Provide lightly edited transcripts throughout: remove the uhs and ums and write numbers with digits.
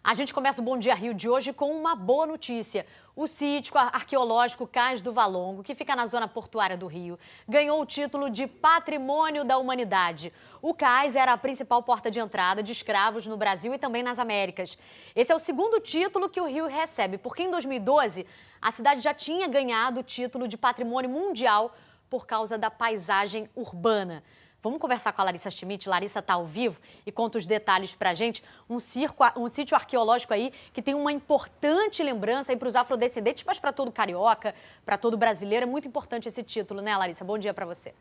A gente começa o Bom Dia Rio de hoje com uma boa notícia. O sítio arqueológico Cais do Valongo, que fica na zona portuária do Rio, ganhou o título de Patrimônio da Humanidade. O cais era a principal porta de entrada de escravos no Brasil e também nas Américas. Esse é o segundo título que o Rio recebe, porque em 2012 a cidade já tinha ganhado o título de Patrimônio Mundial por causa da paisagem urbana. Vamos conversar com a Larissa Schmidt. Larissa está ao vivo e conta os detalhes para a gente. Um sítio arqueológico aí que tem uma importante lembrança aí para os afrodescendentes, mas para todo carioca, para todo brasileiro. É muito importante esse título, né, Larissa? Bom dia para você.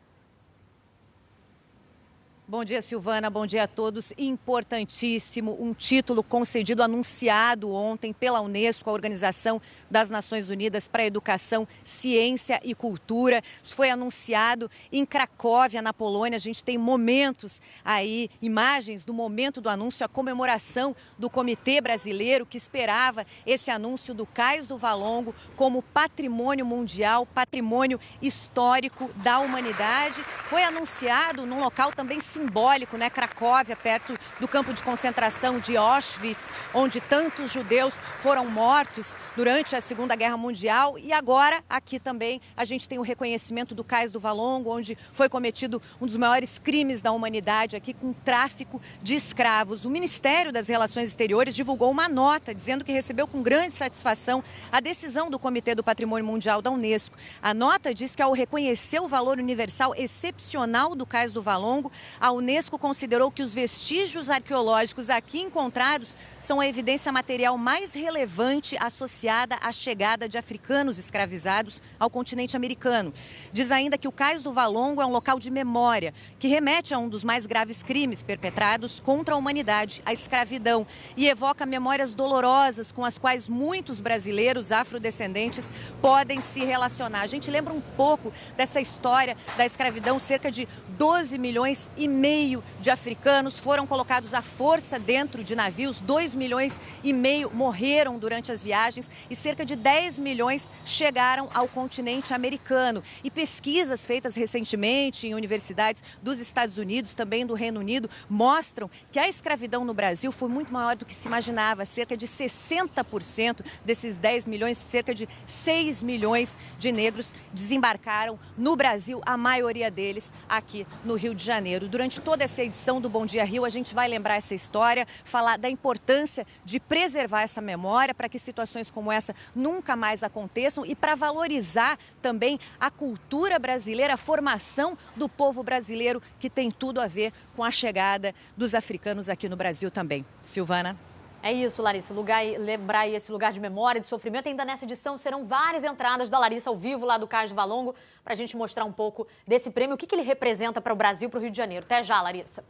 Bom dia, Silvana. Bom dia a todos. Importantíssimo, um título concedido, anunciado ontem pela Unesco, a Organização das Nações Unidas para a Educação, Ciência e Cultura. Isso foi anunciado em Cracóvia, na Polônia. A gente tem momentos aí, imagens do momento do anúncio, a comemoração do Comitê Brasileiro que esperava esse anúncio do Cais do Valongo como patrimônio mundial, patrimônio histórico da humanidade. Foi anunciado num local também simbólico, né? Cracóvia, perto do campo de concentração de Auschwitz, onde tantos judeus foram mortos durante a Segunda Guerra Mundial. E agora, aqui também, a gente tem o reconhecimento do Cais do Valongo, onde foi cometido um dos maiores crimes da humanidade aqui, com tráfico de escravos. O Ministério das Relações Exteriores divulgou uma nota dizendo que recebeu com grande satisfação a decisão do Comitê do Patrimônio Mundial da Unesco. A nota diz que, ao reconhecer o valor universal excepcional do Cais do Valongo, a Unesco considerou que os vestígios arqueológicos aqui encontrados são a evidência material mais relevante associada à chegada de africanos escravizados ao continente americano. Diz ainda que o Cais do Valongo é um local de memória, que remete a um dos mais graves crimes perpetrados contra a humanidade, a escravidão, e evoca memórias dolorosas com as quais muitos brasileiros afrodescendentes podem se relacionar. A gente lembra um pouco dessa história da escravidão, cerca de 12 milhões e meio de africanos foram colocados à força dentro de navios, 2 milhões e meio morreram durante as viagens e cerca de 10 milhões chegaram ao continente americano. E pesquisas feitas recentemente em universidades dos Estados Unidos, também do Reino Unido, mostram que a escravidão no Brasil foi muito maior do que se imaginava. Cerca de 60% desses 10 milhões, cerca de 6 milhões de negros desembarcaram no Brasil, a maioria deles aqui no Rio de Janeiro. Durante toda essa edição do Bom Dia Rio, a gente vai lembrar essa história, falar da importância de preservar essa memória para que situações como essa nunca mais aconteçam e para valorizar também a cultura brasileira, a formação do povo brasileiro, que tem tudo a ver com a chegada dos africanos aqui no Brasil também. Silvana? É isso, Larissa. Lembrar esse lugar de memória, de sofrimento. Ainda nessa edição serão várias entradas da Larissa ao vivo lá do Cais do Valongo para a gente mostrar um pouco desse prêmio, o que ele representa para o Brasil e para o Rio de Janeiro. Até já, Larissa.